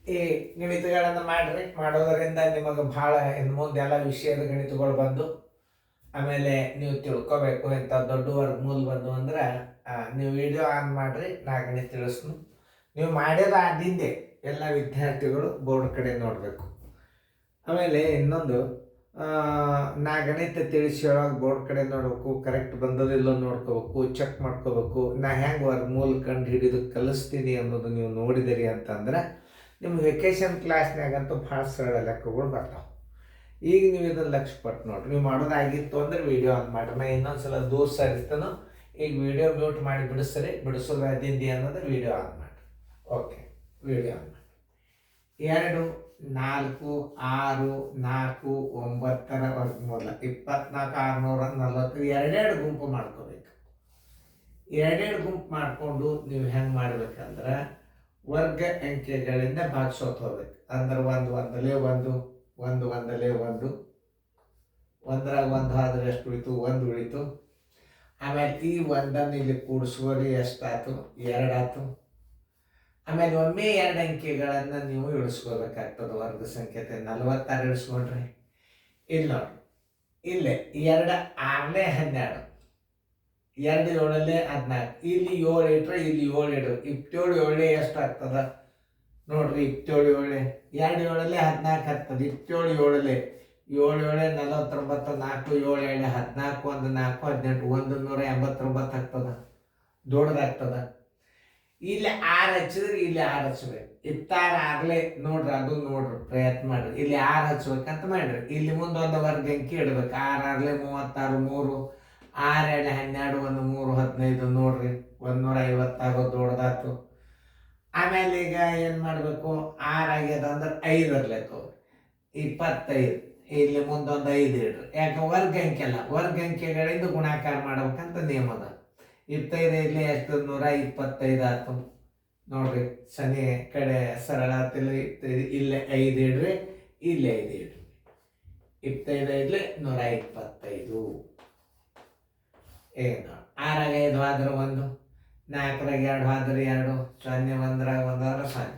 ಈ ಗಣಿತಗಳನ್ನು ಮಾಡಿರಿ. ಮಾಡೋದರಿಂದ ನಿಮಗೆ ಭಾಳ ಇನ್ನು ಮುಂದೆ ಎಲ್ಲ ವಿಷಯದ ಗಣಿತಗಳು ಬಂದು ಆಮೇಲೆ ನೀವು ತಿಳ್ಕೊಬೇಕು ಇಂಥ ದೊಡ್ಡ ವರ್ಗಮೂಲ ಬಂದು ಅಂದ್ರೆ ನೀವು ವಿಡಿಯೋ ಆನ್ ಮಾಡಿರಿ, ನಾ ಗಣಿತ ತಿಳಿಸ್ನು. ನೀವು ಮಾಡಿದ ಆದಿಂದೆ ಎಲ್ಲ ವಿದ್ಯಾರ್ಥಿಗಳು ಬೋರ್ಡ್ ಕಡೆ ನೋಡಬೇಕು. ಆಮೇಲೆ ಇನ್ನೊಂದು, ನಾ ಗಣಿತ ತಿಳಿಸಿ ಹೇಳೋಕೆ ಬೋರ್ಡ್ ಕಡೆ ನೋಡ್ಬೇಕು, ಕರೆಕ್ಟ್ ಬಂದದಿಲ್ಲೋ ನೋಡ್ಕೋಬೇಕು, ಚೆಕ್ ಮಾಡ್ಕೋಬೇಕು. ನಾ ಹೆಂಗೆ ವರ್ಗಮೂಲ ಕಂಡು ಹಿಡಿದು ಕಲಿಸ್ತೀನಿ ಅನ್ನೋದು ನೀವು ನೋಡಿದಿರಿ ಅಂತಂದ್ರೆ ನಿಮ್ಮ ವೆಕೇಶನ್ ಕ್ಲಾಸ್ನಾಗಂತೂ ಭಾಳ ಸರಳ ಲೆಕ್ಕಗಳು ಬರ್ತಾವೆ. ಈಗ ನೀವು ಇದನ್ನು ಲಕ್ಷ್ಯ ಪಟ್ಟು ನೋಡ್ರಿ. ನೀವು ಮಾಡೋದಾಗಿತ್ತು ಅಂದ್ರೆ ವಿಡಿಯೋ ಆನ್ ಮಾಡಿರಿ. ನಾ ಇನ್ನೊಂದು ಸಲ ದೂರ ಸರಿತಾನೋ ಈಗ ವಿಡಿಯೋ ಮ್ಯೂಟ್ ಮಾಡಿ ಬಿಡಿಸ್ರಿ. ಬಿಡಿಸೋದು ಅದಿಂದಿ ಅನ್ನೋದು ವಿಡಿಯೋ ಆನ್ ಮಾಡಿರಿ. ಓಕೆ, ವಿಡಿಯೋ ಆನ್ ಮಾಡಿ. 2, 4, 6, 4, 9 ವರ್ಗಮೂಲ 24, 640 ಎರಡೆರಡು ಗುಂಪು ಮಾಡ್ಕೋಬೇಕು. ಎರಡೆರಡು ಗುಂಪು ಮಾಡಿಕೊಂಡು ನೀವು ಹೆಂಗೆ ಮಾಡ್ಬೇಕಂದ್ರೆ ವರ್ಗ ಅಂಕೆಗಳಿಂದ ಭಾಗಿಸೋಕೆ ಹೋಗ್ಬೇಕು. ಅಂದ್ರೆ ಒಂದಲೇ ಒಂದು ಒಂದರಾಗ ಒಂದು ಆದ್ರೆ ಎಷ್ಟು ಉಳಿತು? ಒಂದು ಉಳಿತು. ಆಮೇಲೆ ಈ ಒಂದನ್ನು ಇಲ್ಲಿ ಕೂಡಿಸುವಲ್ಲಿ ಎಷ್ಟಾಯ್ತು? 2 ಆಯ್ತು. ಆಮೇಲೆ ಒಮ್ಮೆ 2 ಅಂಕೆಗಳನ್ನು ನೀವು ಇಳಿಸ್ಕೋಬೇಕಾಗ್ತದೆ. ವರ್ಗ ಸಂಖ್ಯೆ 46 ಇಳಿಸ್ಕೊಂಡ್ರಿ. ಇಲ್ಲಿ ನೋಡಿ, ಇಲ್ಲೇ 2 6 12, 2 7 14, ಇಲ್ಲಿ 7 ಇಟ್ರೆ ಇಲ್ಲಿ 7 ಇಡ್ರಿ. 27 7 ಎಷ್ಟು ಆಗ್ತದ ನೋಡ್ರಿ? 27 7 2 7 14 ಆಗ್ತದೆ. 27 7 7 7 49, 4 7 2 14, 1 4 18, 189 ಆಗ್ತದ. ದೊಡ್ಡದಾಗ್ತದ. ಇಲ್ಲಿ 6 ಹಚ್ಚಿದ್ರೆ ಇಲ್ಲಿ 6 ಹಚ್ಬೇಕು. 26 ಆಗಲೇ ನೋಡ್ರಿ, ಅದು ನೋಡ್ರಿ, ಪ್ರಯತ್ನ ಮಾಡ್ರಿ. ಇಲ್ಲಿ 6 ಹಚ್ಬೇಕಂತ ಮಾಡ್ರಿ. ಇಲ್ಲಿ ಮುಂದೆ ಒಂದು ವರ್ಗ ಅಂಕಿ ಇಡ್ಬೇಕು. 6 ಆಗಲೇ 36, 3 6 2 12, 1 3 15 ನೋಡ್ರಿ, 150 ಆಗೋದು ದೊಡ್ಡದಾಯ್ತು. ಆಮೇಲೆ ಈಗ ಏನು ಮಾಡಬೇಕು? 6 ಆಗ್ಯದ ಅಂದ್ರೆ 5 ಇರ್ಬೇಕು. 25, ಇಲ್ಲಿ ಮುಂದೊಂದು 5 ಇಡ್ರಿ. ಯಾಕೆ? ವರ್ಗ ಅಂಕೆ ಅಲ್ಲ, ವರ್ಗ ಅಂಕೆಗಳಿಂದ ಗುಣಾಕಾರ ಮಾಡ್ಬೇಕಂತ ನಿಯಮ ಅದ. 25 ಇಲ್ಲಿ ಎಷ್ಟು? 125 ಆಯ್ತು. ನೋಡ್ರಿ, ಶನಿ ಕಡೆ ಸರಳ ಆತಿಲ್ಲ. ಇಲ್ಲೇ 5 ಇಡ್ರಿ, ಇಲ್ಲೇ 5 ಇಡ್ರಿ. 25 ಇಡ್ಲಿ 125. ಏನು 6 5 ಆದ್ರೆ 1, 4 2 ಆದ್ರೆ 2, 0 1 0.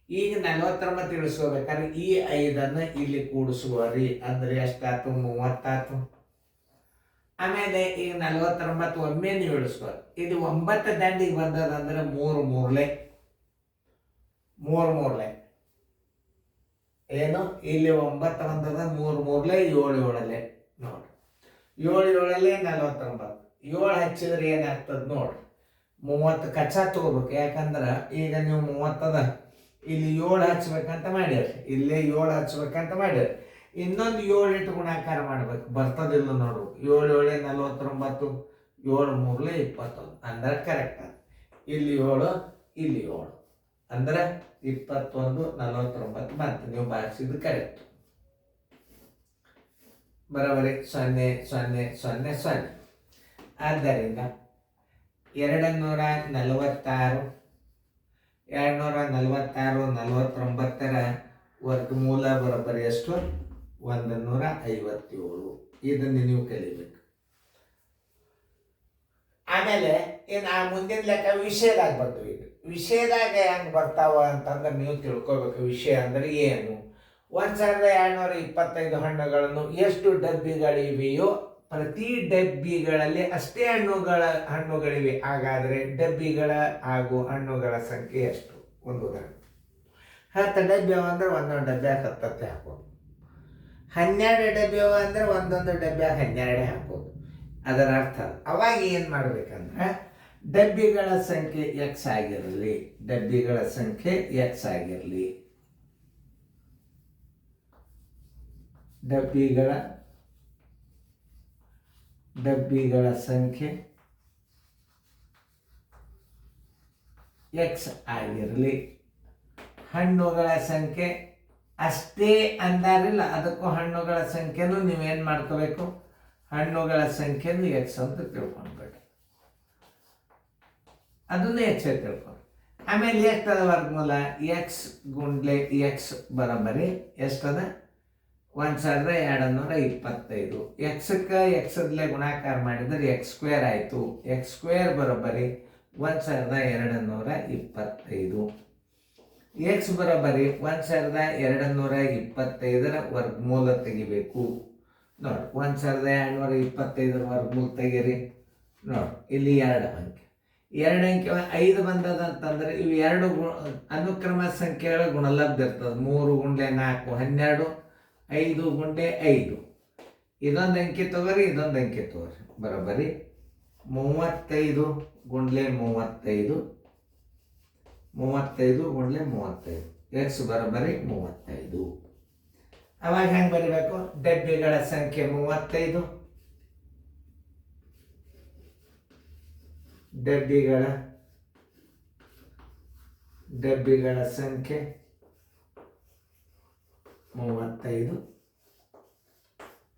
ಈಗ 49 ಇಳಿಸ್ಕೋಬೇಕಾದ್ರೆ ಈ 5ಅನ್ನು ಇಲ್ಲಿ ಕೂಡಿಸುವರಿ. ಅಂದ್ರೆ ಎಷ್ಟಾಯ್ತು? 30 ಆಯ್ತು. ಆಮೇಲೆ ಈಗ 49 ಒಮ್ಮೆ ನೀವು ಇಳಿಸ್ಕೋರಿ. ಇದು 9 ದಂಡಿಗೆ ಬಂದದಂದ್ರೆ 3 ಮೂರ್ಲೆ ಏನು? ಇಲ್ಲಿ 9 ಬಂದದ 3 ಮೂರ್ಲೆ 7 7 ನೋಡ್ರಿ. 7 7 49. 7 ಹಚ್ಚಿದ್ರೆ ಏನಾಗ್ತದೆ ನೋಡ್ರಿ? 30 ಕಚ್ಚಾ ತಗೋಬೇಕು. ಯಾಕಂದ್ರೆ ಈಗ ನೀವು 30 ಅದ, ಇಲ್ಲಿ 7 ಹಚ್ಬೇಕಂತ ಮಾಡ್ಯಾರ, ಇಲ್ಲೇ 7 ಹಚ್ಬೇಕಂತ ಮಾಡ್ಯಾರ. ಇನ್ನೊಂದು 7 ಇಟ್ಟು ಗುಣಾಕಾರ ಮಾಡ್ಬೇಕು. ಬರ್ತದಿಲ್ಲ ನೋಡು. 7 7 49, 7 3 21 ಅಂದ್ರೆ ಕರೆಕ್ಟ್. ಇಲ್ಲಿ 7 ಇಲ್ಲಿ 7 ಅಂದ್ರೆ 21 49 ಬಂತು. ನೀವು ಭಾಗಿಸಿದ್ದು ಕರೆಕ್ಟ್. ಬರೋಬರಿ 0 0 0 0. ಆದ್ದರಿಂದ 246 49ರ ವರ್ಗಮೂಲ ಬರೋಬ್ಬರಿ ಎಷ್ಟು? 157. ಇದನ್ನು ನೀವು ಕಲಿಬೇಕು. ಆಮೇಲೆ ಇನ್ನು ಮುಂದಿನ ಲೆಕ್ಕ ವಿಷಯದಾಗ ಬರ್ತೀವಿ. ಈಗ ವಿಷಯದಾಗ ಹೆಂಗೆ ಬರ್ತಾವ ಅಂತಂದ್ರೆ ನೀವು ತಿಳ್ಕೊಬೇಕು. ವಿಷಯ ಅಂದ್ರೆ ಏನು? 1225 ಹಣ್ಣುಗಳನ್ನು ಎಷ್ಟು ಡಬ್ಬಿಗಳಿವೆಯೋ ಪ್ರತಿ ಡಬ್ಬಿಗಳಲ್ಲಿ ಅಷ್ಟೇ ಹಣ್ಣುಗಳಿವೆ. ಹಾಗಾದರೆ ಡಬ್ಬಿಗಳ ಹಾಗೂ ಹಣ್ಣುಗಳ ಸಂಖ್ಯೆ ಎಷ್ಟು? ಒಂದು ಉದಾಹರಣೆ, 10 ಡಬ್ಬಿ ಅಂದ್ರೆ ಒಂದೊಂದು ಡಬ್ಬ್ಯಾಗ 10 ಹಾಕೋದು. 12 ಡಬ್ಬಿ ಅಂದ್ರೆ ಒಂದೊಂದು ಡಬ್ಬ್ಯಾಗ 12 ಹಾಕೋದು. ಅದರ ಅರ್ಥ ಅವಾಗ ಏನು ಮಾಡ್ಬೇಕಂದ್ರೆ ಡಬ್ಬಿಗಳ ಸಂಖ್ಯೆ ಎಕ್ಸ್ ಆಗಿರಲಿ, ಡಬ್ಬಿಗಳ ಸಂಖ್ಯೆ ಎಕ್ಸ್ ಆಗಿರಲಿ, ಡಬ್ಬಿಗಳ ಸಂಖ್ಯೆ ಎಕ್ಸ್ ಆಗಿರಲಿ. ಹಣ್ಣುಗಳ ಸಂಖ್ಯೆ ಅಷ್ಟೇ ಅಂದಾರಿಲ್ಲ, ಅದಕ್ಕೂ ಹಣ್ಣುಗಳ ಸಂಖ್ಯೆನೂ ನೀವೇನು ಮಾಡ್ಕೋಬೇಕು? ಹಣ್ಣುಗಳ ಸಂಖ್ಯೆನೂ ಎಕ್ಸ್ ಅಂತ ತಿಳ್ಕೊಳ್ಬೇಕು. ಅದನ್ನು ಎಕ್ಸ್ ಅಂತ ತಿಳ್ಕೊಂಡು ಆಮೇಲೆ ಎಷ್ಟದ ವರ್ಗಮೂಲ? ಎಕ್ಸ್ ಗುಂಡ್ಲೆ ಎಕ್ಸ್ ಬರೋಬ್ಬರಿ ಎಷ್ಟದ? 1225. ಎಕ್ಸಕ್ಕೆ ಎಕ್ಸದ್ಲೆ ಗುಣಾಕಾರ ಮಾಡಿದರೆ ಎಕ್ಸ್ ಸ್ಕ್ವೇರ್ ಆಯಿತು. ಎಕ್ಸ್ ಸ್ಕ್ವೇರ್ ಬರೋಬ್ಬರಿ 1225. ಎಕ್ಸ್ ಬರೋಬ್ಬರಿ 1225 ವರ್ಗಮೂಲ ತೆಗಿಬೇಕು. ನೋಡಿ 1225 ವರ್ಗಮೂಲ ತೆಗೀರಿ. ನೋಡಿ ಇಲ್ಲಿ 2 ಅಂಕೆ 5 ಬಂದದಂತಂದ್ರೆ ಇವು 2 ಅನುಕ್ರಮ ಸಂಖ್ಯೆಗಳ ಗುಣಲಬ್ಧ ಇರ್ತದೆ. 3 ಗುಂಡ್ಲೆ 4 12, 5 ಗುಂಡೆ 5. ಇದೊಂದು ಅಂಕೆ ತಗೋರಿ, ಇದೊಂದು ಅಂಕೆ ತಗೋರಿ. ಬರೋಬ್ಬರಿ 35 ಗುಂಡ್ಲೆ 35, 35 ಗುಂಡ್ಲೆ 35. ಎಕ್ಸ್ ಬರೋಬ್ಬರಿ 35. ಅವಾಗ ಹೆಂಗೆ ಬರೀಬೇಕು? ಡಬ್ಬಿಗಳ ಸಂಖ್ಯೆ 35, ಡಬ್ಬಿಗಳ ಸಂಖ್ಯೆ 35,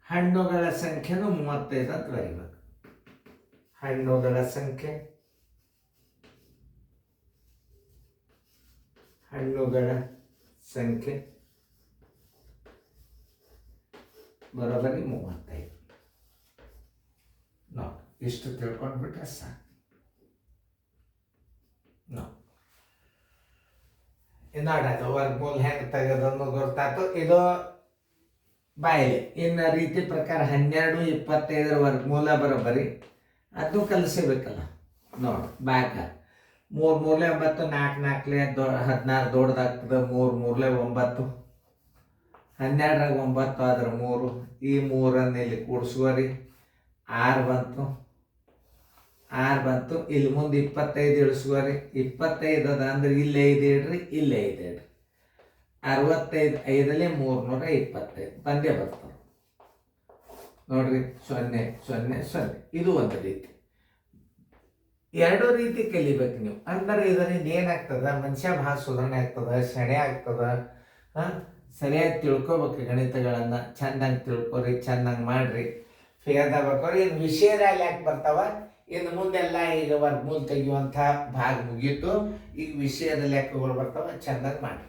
ಹಣ್ಣುಗಳ ಸಂಖ್ಯೆನೂ 35 ಅಂತ ಬರೀಬೇಕು. ಹಣ್ಣುಗಳ ಸಂಖ್ಯೆ ಬರೋಬ್ಬರಿ 35. ನೋಡಿ ಇಷ್ಟು ತಿಳ್ಕೊಂಡ್ಬಿಟ್ರೆ ಸಾಕು. ನೋಡೋದು ವರ್ಗಮೂಲ ಹೆಂಗೆ ತೆಗೆದನ್ನು ಗೊತ್ತಾಯ್ತು. ಇದು ಬಾಯಿಲೆ. ಇನ್ನು ರೀತಿ ಪ್ರಕಾರ 12, 25 ವರ್ಗಮೂಲ ಬರೋಬ್ಬರಿ ಅದು ಕಲಿಸಬೇಕಲ್ಲ. ನೋಡಿ ಬ್ಯಾಕ 3 ಮೂರಲೆ 9, 4 4ಲೆ 16 ದೊಡ್ಡದಾಗ್ತದೆ. 3 ಮೂರಲೆ 9, 12ರಾಗ 9 ಆದ್ರೆ 3. ಈ 3ಅನ್ನು ಇಲ್ಲಿ ಕೂಡಿಸುವರಿ 6 ಬಂತು. ಇಲ್ಲಿ ಮುಂದೆ 25 ಇಳಿಸುವರಿ 25 ಅದ ಅಂದ್ರೆ ಇಲ್ಲಿ 5 ಇಡ್ರಿ, ಇಲ್ಲಿ 5 ಇಡ್ರಿ. 65 5ರಲ್ಲಿ 325 ಬಂದೇ ಬರ್ತಾರೆ. ನೋಡ್ರಿ 0 0 0. ಇದು ಒಂದು ರೀತಿ. 2 ರೀತಿ ಕಲಿಬೇಕು ನೀವು. ಅಂದ್ರೆ ಇದರಿಂದ ಏನಾಗ್ತದ? ಮನುಷ್ಯ ಭಾಳ ಸುಧಾರಣೆ ಆಗ್ತದ, ಶಣೆ ಆಗ್ತದ. ಸರಿಯಾಗಿ ತಿಳ್ಕೊಬೇಕು ಗಣಿತಗಳನ್ನು. ಚೆಂದಂಗೆ ತಿಳ್ಕೊರಿ, ಚೆಂದಂಗೆ ಮಾಡ್ರಿ. ಫೇರ್ದಾಗ ಬರ್ಕೋರಿ. ಇನ್ನು ವಿಷಯದಲ್ಲಿ ಯಾಕೆ ಬರ್ತಾವ? ಇನ್ನು ಮುಂದೆಲ್ಲ ಈಗ ವರ್ಗಮೂಲ ತೆಗೆಯುವಂಥ ಭಾಗ ಮುಗೀತು. ಈಗ ವಿಷಯದ ಲೆಕ್ಕಗಳು ಬರ್ತಾವ, ಚೆಂದಾಗಿ ಮಾಡಿ.